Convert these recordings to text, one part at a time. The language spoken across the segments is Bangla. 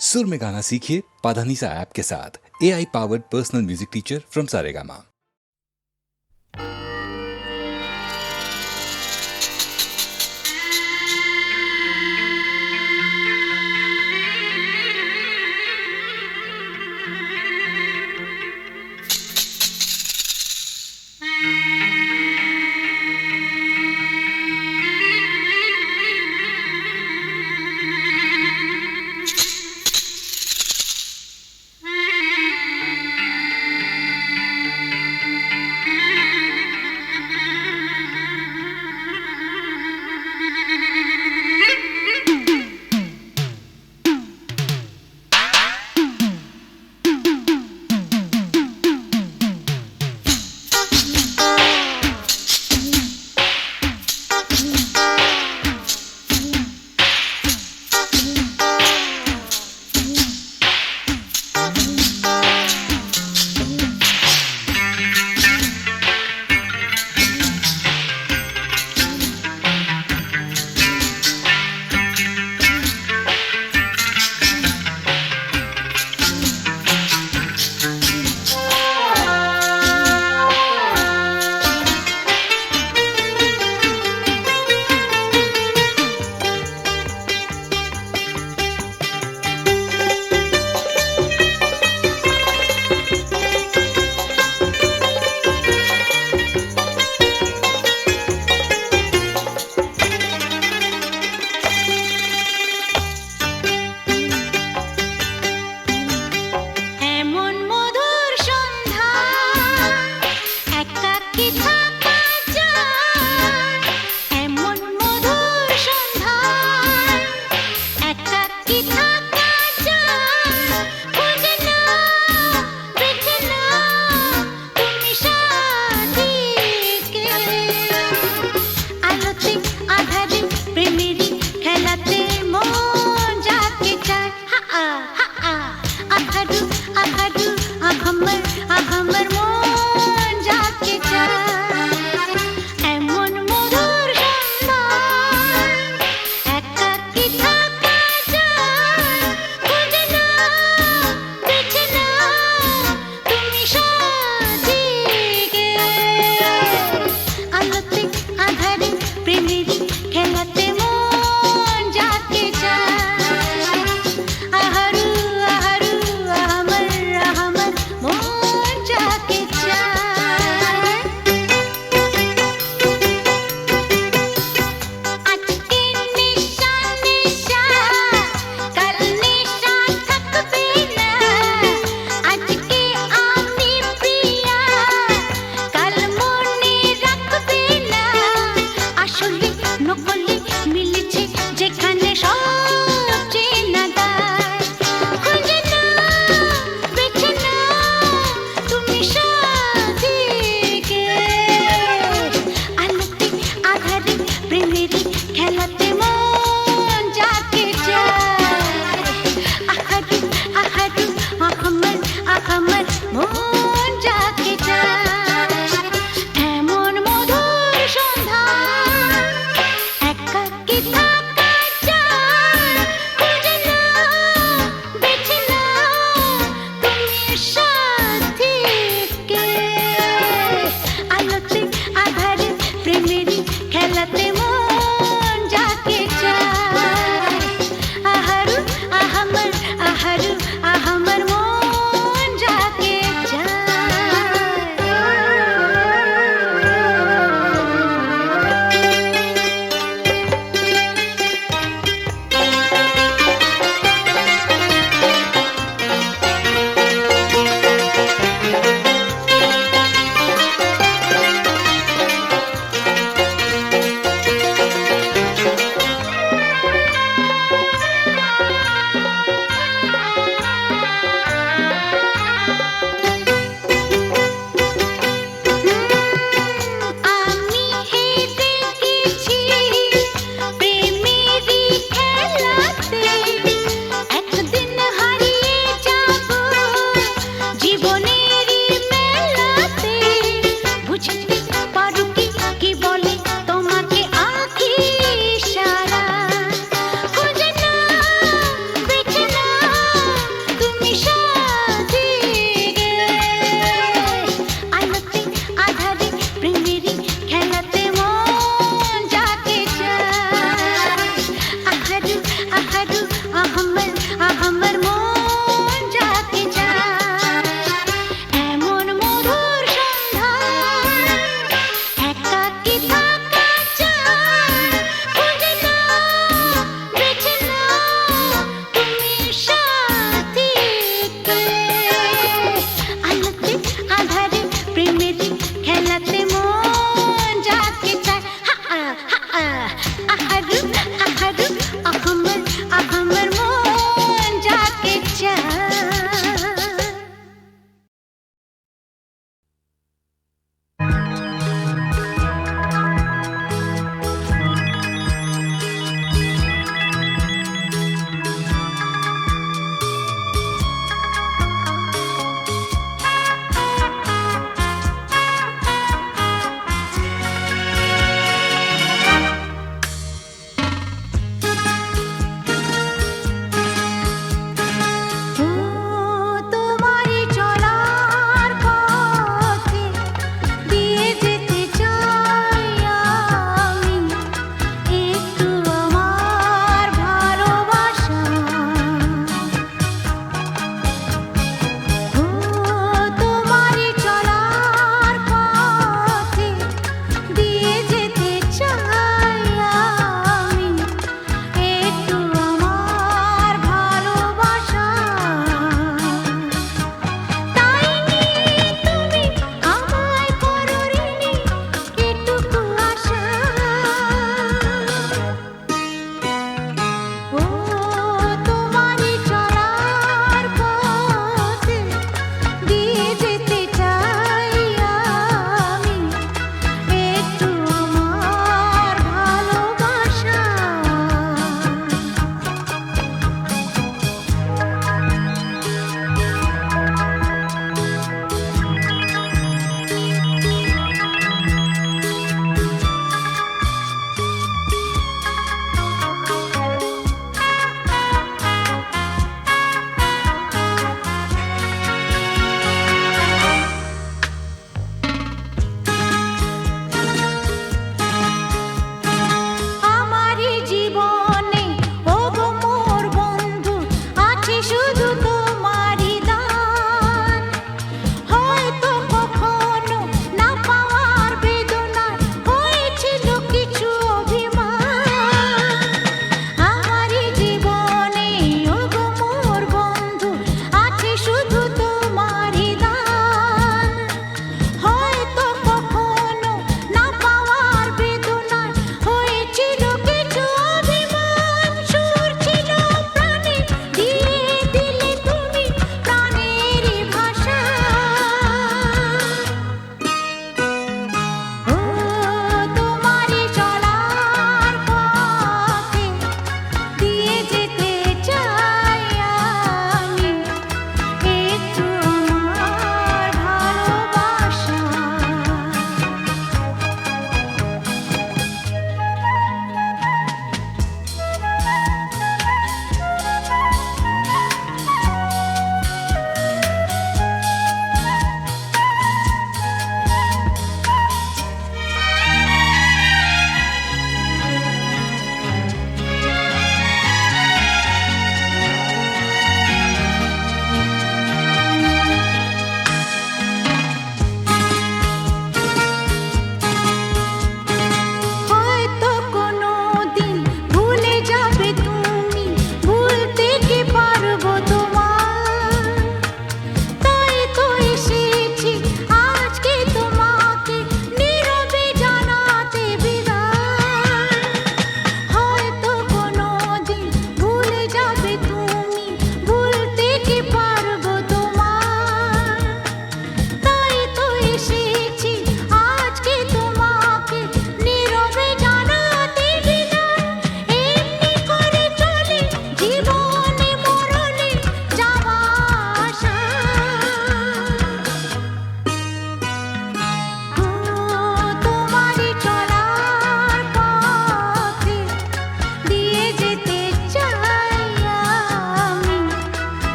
सुर में गाना सीखिए पाधानीसा ऐप के साथ। AI powered personal music teacher from Saregama.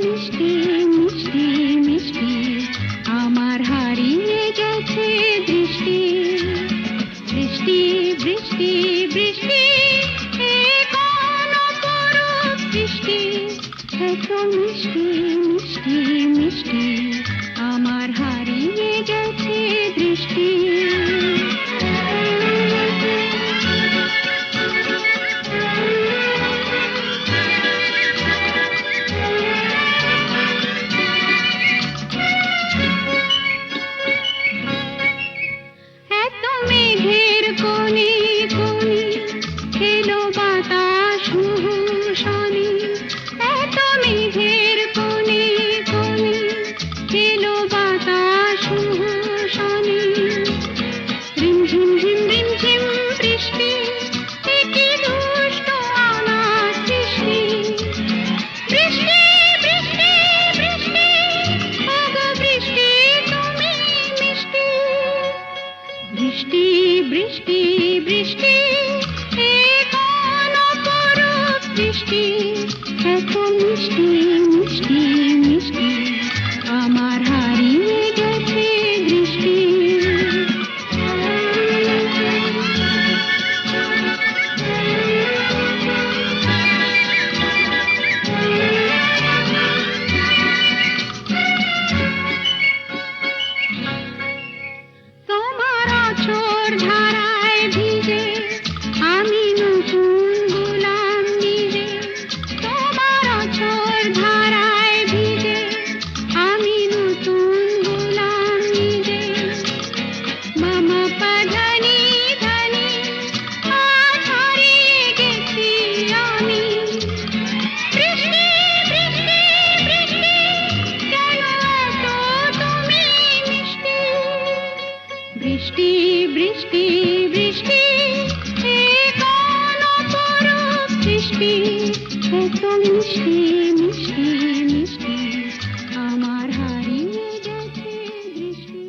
মিষ্টি মিষ্টি মিষ্টি আমার হারিয়ে গেছে দৃষ্টি বৃষ্টি বৃষ্টি বৃষ্টি এ কোন অপরূপ বৃষ্টি এত মিষ্টি মিষ্টি মিষ্টি আমার হারিয়ে গেছে দৃষ্টি বৃষ্টি বৃষ্টি বৃষ্টি এ কোন অপরূপ বৃষ্টি এত মিষ্টি মিষ্টি মিষ্টি আমার হারিয়ে গেছে দৃষ্টি ধারায় ভিজে আমি নতুন গোলাম নিজে তোমার অঝোর ধারায় ভিজে আমি নতুন গোলাম নিজে মামা পাধানি ধানি আজ হারিয়ে গেছি আমি বৃষ্টি বৃষ্টি বৃষ্টি কেন এত তুমি মিষ্টি বৃষ্টি বৃষ্টি বৃষ্টি এ কোন অপরূপ বৃষ্টি এত মিষ্টি মিষ্টি মিষ্টি আমার হারিয়ে গেছে দৃষ্টি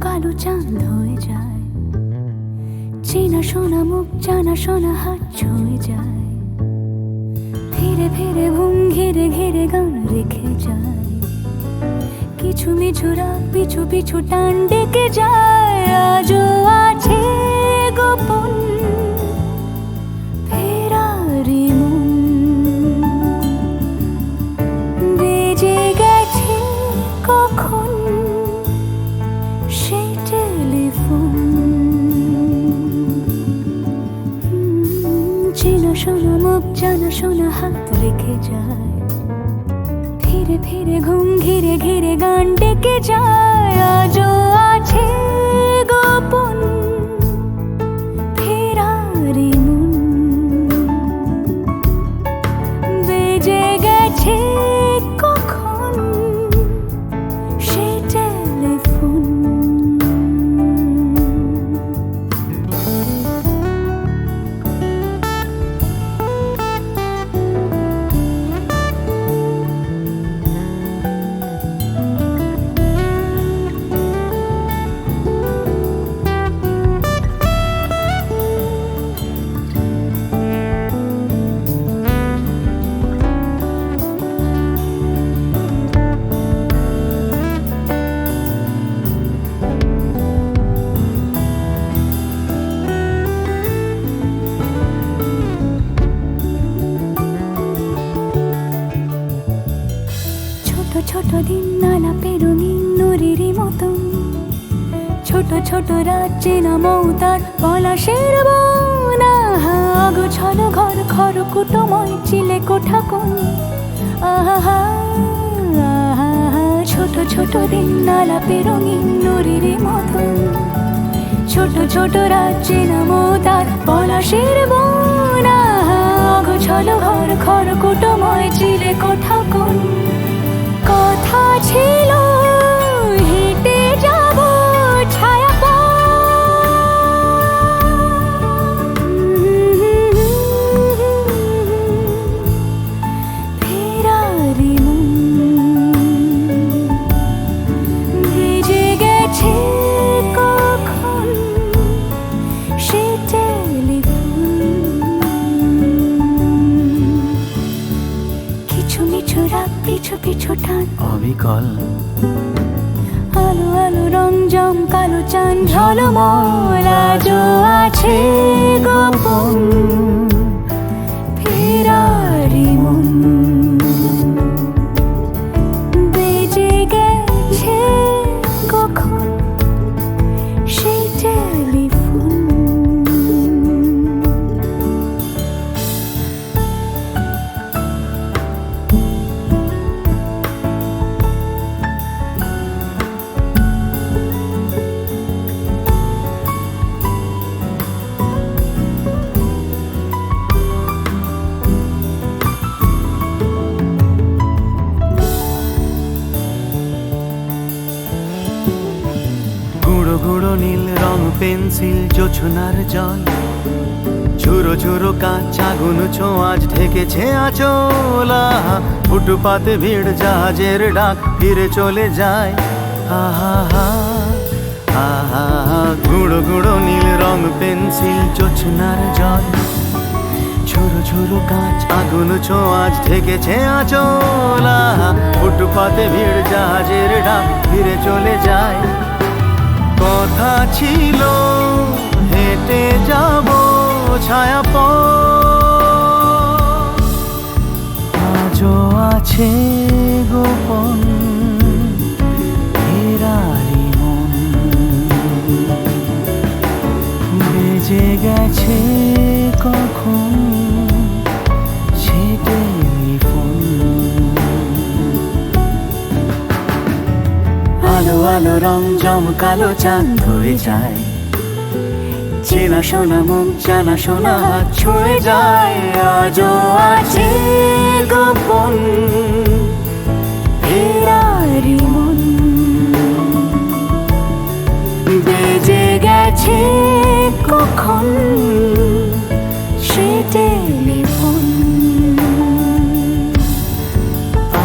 কালো চাঁদ হয়ে যায় চেনা শোনা মুখ জানা শোনা হাত ছুঁয়ে যায় ধীরে ধীরে ঘুম ঘিরে ঘিরে গান রেখে যায় কিছু মিছু রাত পিছু পিছু টান ডেকে যায় আজও আছে গোপন ফেরারি মন বেজে গেছে কখন শোনা মুখ জানা শোনা হাত রেখে যায় ধীরে ধীরে ঘুম ঘিরে ঘিরে গান ডেকে যায় আজও আছে গোপন ফেরারি মন বেজে গেছে কখন সে টেলিফোন আলাপে রঙিন নুরির মতন, ছোট ছোট রাজ্যে নামও তার পলাশের বন। আহা অগোছালো ঘর খড়কুটোময় চিলে কোঠা কোণ, আহা আহা ছোট ছোট দিন আলাপে রঙিন নুরির মতন, ছোট ছোট রাজ্যে নামও তার পলাশের বন। আহা অগোছালো ঘর খড়কুটোময় চিলে কোঠা কোণ। কথা ছিল হেঁটে যাব ছায়া ফেরারি মন ভেজে গেছে কখন সে টেলিফোন। কিছু মিছু রাত পিছু পিছু টান অবিকল আলো আলো রং জম কালো চান ঝলমল আজও আছে গোপন ফেরারি মন বেজে গেছে কখন সেই টেলিফোন। গুঁড়ো গুঁড়ো নীল রং পেন্সিল জোছনার জল, ঝুরো ঝুরো কাঁচ আগুন ছোঁয়াজ ঢেকেছে আঁচল। আহা ফুটপাতে ভিড় জাহাজের ডাক ফিরে চলে যায়। আহা হা আহা গুঁড়ো গুঁড়ো নীল রং পেন্সিল জোছনার জল, ঝুরো ঝুরো কাঁচ আগুন ছোঁয়াজ ঢেকেছে আঁচল। আহা ফুটপাতে ভিড় জাহাজের ডাক ফিরে চলে যায়। কথা ছিল হেঁটে যাব ছায়া আজও আছে গোপন ফেরারি মন বেজে গেছে কখন সে টেলিফোন। আলো আলো রং জমকালো চাঁদ হয়ে যায়, চেনা শোনা মুখ জানা শোনা হাত ছুঁয়ে যায়। আজও আছে গোপন ফেরারি মন বেজে গেছে কখন সে টেলিফোন।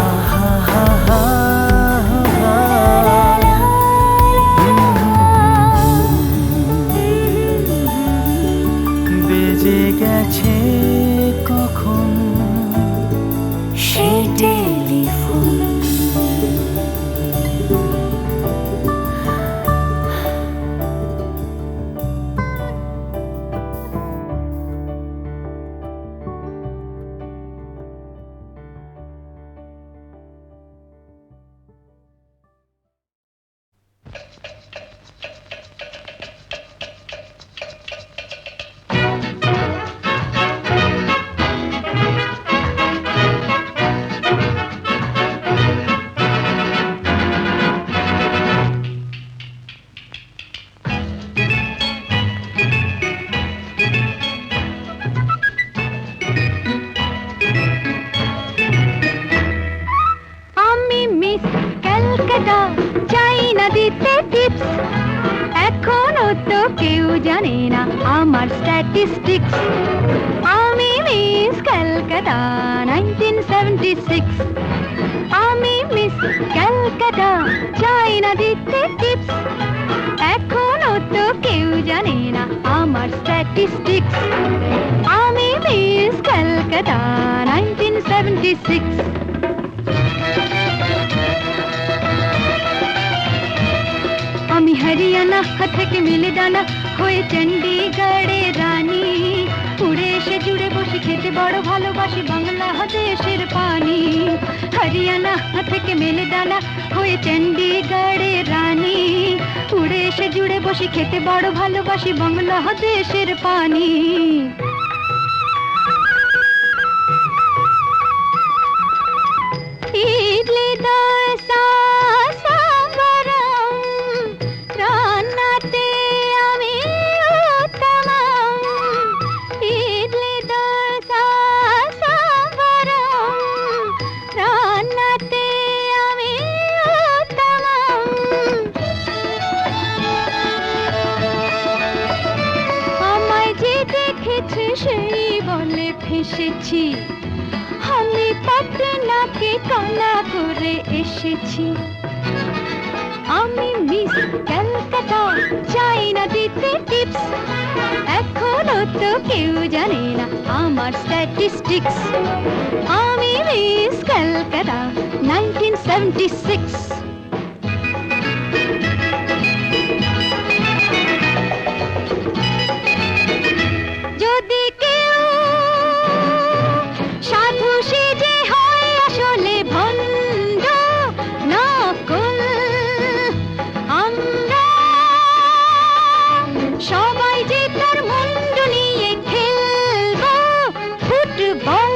আহা হা হা বেজে গেছে কখন সে টেলিফোন। এখনো তো কেউ জানে না আমার স্ট্যাটিস্টিক্স। আমি মিস ক্যালকাটা 1976। আমি মিস ক্যালকাটা চাই না দিতে টিপস। এখনো তো কেউ জানে না আমার স্ট্যাটিস্টিক্স। আমি মিস ক্যালকাটা 1976। আমি হরিয়ানা থেকে মিলে ডানা, হয়ে চণ্ডীগড়ের রানী, উড়ে এসে জুড়ে বসে খেতে বড় ভালোবাসি বাংলাদেশের পানি। হরিয়ানা থেকে মেলে দানা হয়ে চণ্ডীগড়ের রানী, উড়ে এসে জুড়ে বসে খেতে বড় ভালোবাসি বাংলাদেশের পানি। ইডলি দোসা সাম্বারম, রান্নাতে আমি উত্তমম। ইডলি দোসা সাম্বারম, রান্নাতে আমি উত্তমম। আমায় যে দেখেছে সেই বলে ফেসেছি, আমি পাটনাকে কলা করে এসেছি। আমি মিস ক্যালকাটা, চাই না দিতে টিপস, এখনো তো কেউ জানে না আমার স্ট্যাটিস্টিক্স। আমি মিস ক্যালকাটা 1976। যদি কেউ সাধু সেজে হয় আসলে ভণ্ড নকল, আমরা সবাই যে তার মুন্ডু নিয়ে খেলবো ফুটবল।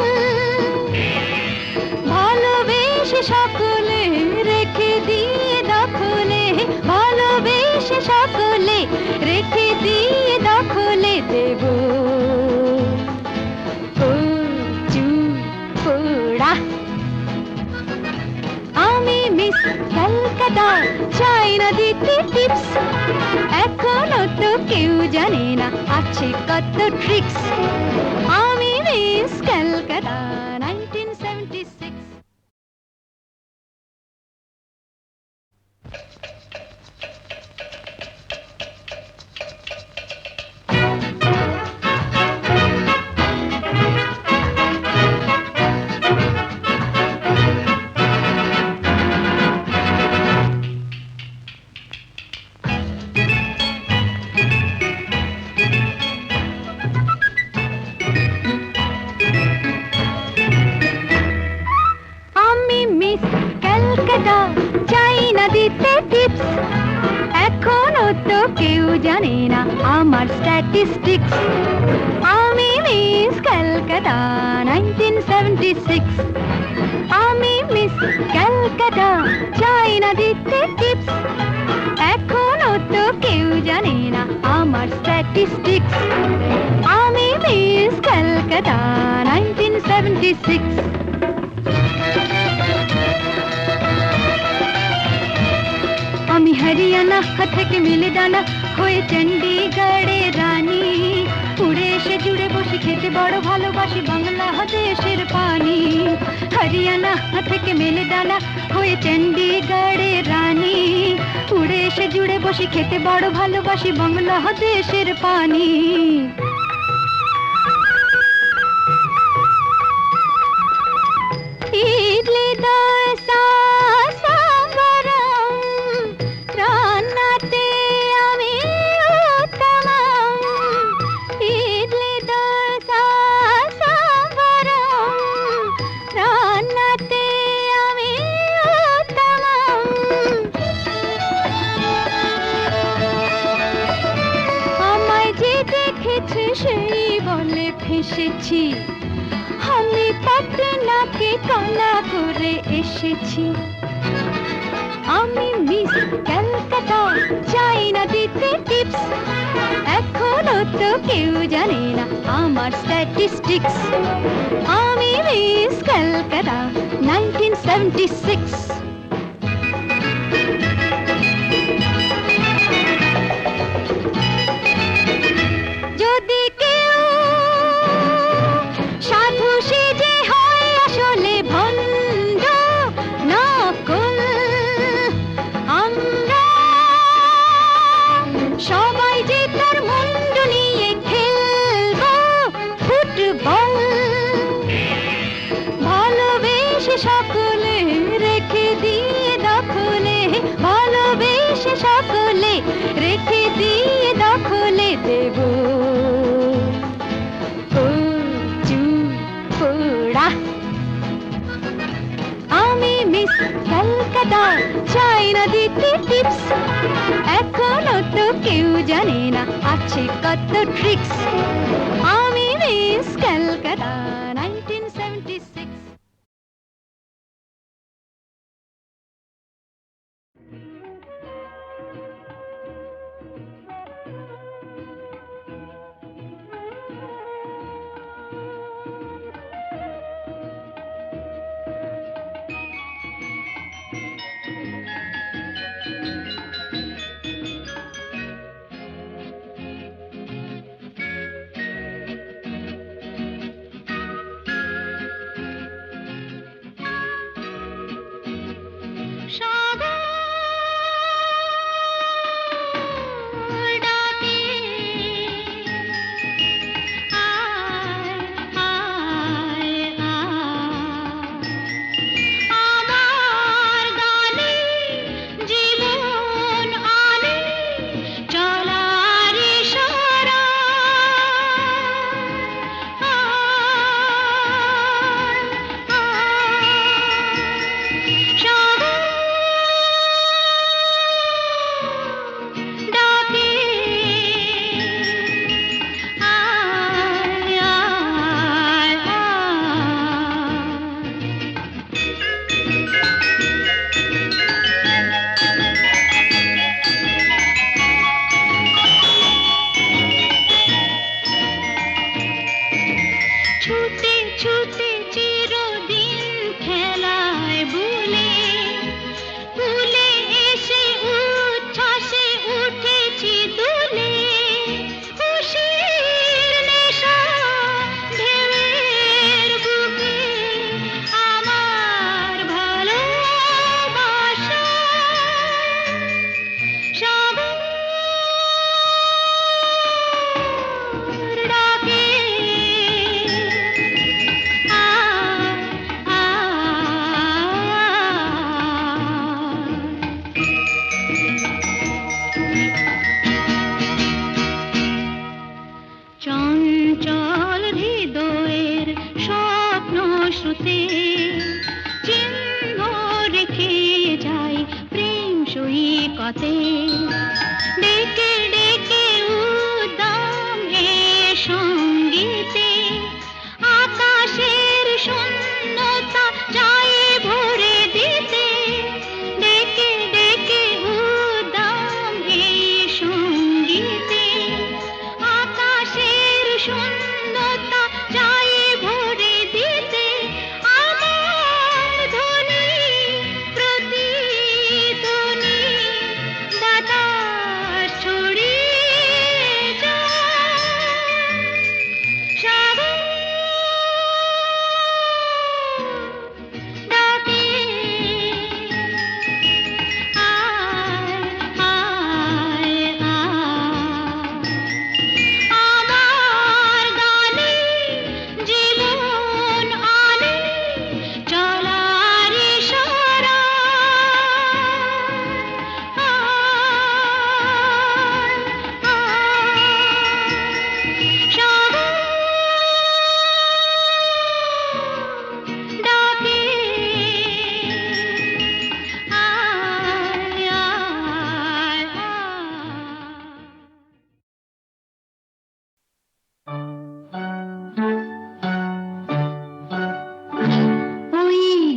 ভালোবেসে সকলে রেখে দিয়ে দখলে, ভালোবেসে সকলে রেখে দিয়ে দখলে দেব পোড়া। আমি মিস ক্যালকাটা, চাই না দিতে টিপস, এখনো তো কেউ জানে না আছে কত ট্রিক্স। আমি মিস ক্যালকাটা 1976। চাই না দিতে টিপস, এখনো তো কেউ জানে না আমার স্ট্যাটিস্টিক্স। আমি মিস ক্যালকাটা 1976। আমি মিস ক্যালকাটা, চাই না দিতে টিপস, এখনো তো কেউ জানে না আমার স্ট্যাটিস্টিক্স। আমি মিস ক্যালকাটা 1976। আমি হরিয়ানা থেকে মিলে দানা হয়ে চণ্ডীগড়ের রানী, উড়ে এসে জুড়ে বসে খেতে বড় ভালোবাসি বাংলাদেশের পানি। হরিয়ানা থেকে মেলে দানা হয়ে চণ্ডীগড়ের রানী, উড়ে এসে জুড়ে বসে খেতে বড় ভালোবাসি বাংলাদেশের পানি। ইডলি দোসা সাম্বারম, রান্নাতে আমি উত্তমম। ইডলি দোসা সাম্বারম, রান্নাতে আমি উত্তমম। আমায় যে দেখেছে সেই বলে ফেসেছি, আমি পাটনাকে কলা করে এসেছি। আমি মিস ক্যালকাটা, চাই না দিতে টিপস, এখনো তো কেউ জানে না আমার স্ট্যাটিস্টিক্স। আমি মিস ক্যালকাটা 1976। যদি কেউ সাধু সেজে হয় আসলে ভণ্ড নকল, আমরা সবাই যে তার মুন্ডু নিয়ে খেলবো ফুটবল। ভালোবেসে সকলে রেখে আছে কত ট্রিক্স। আমি মিস ক্যালকাটা 1976।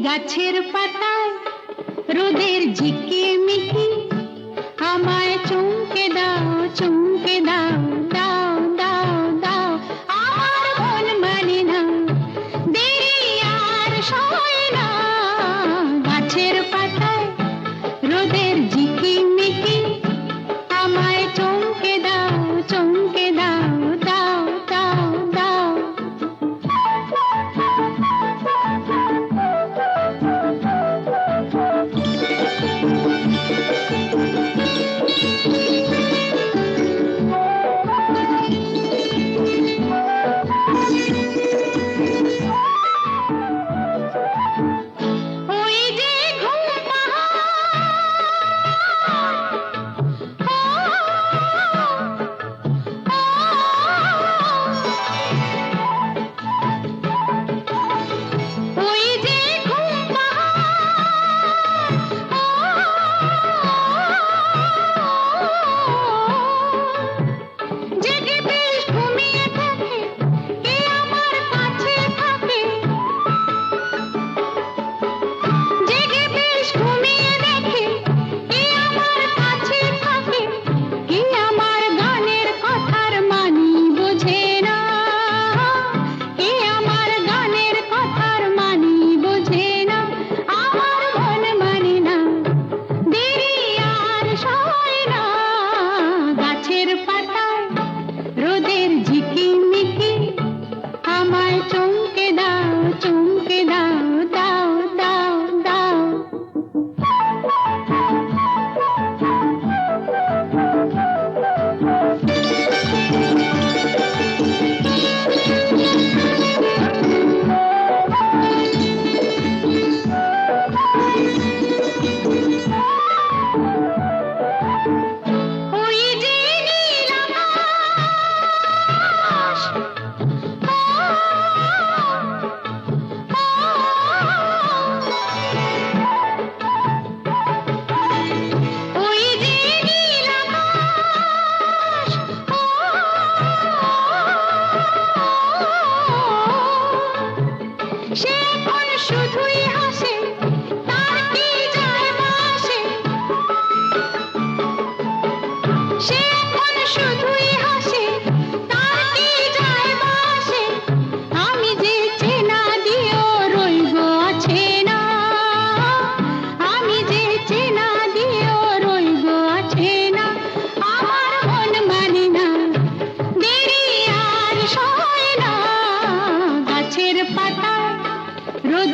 গাছের পাতায় রোদের ঝিকিমিকি আমায় চমকে দাও চমকে দাও দাও দাও দাও আমার মন মানে না দেরি আর সয় না গাছের পাতায় রোদের ঝিকিমিকি আমায় চমকে দাও চমকে দাও দাও দাও দাও ওই যে ঘুম পাহাড়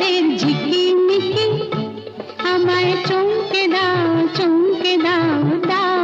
রোদের ঝিকিমিকি আমায় চমকে দাও, চমকে দাও, দাও।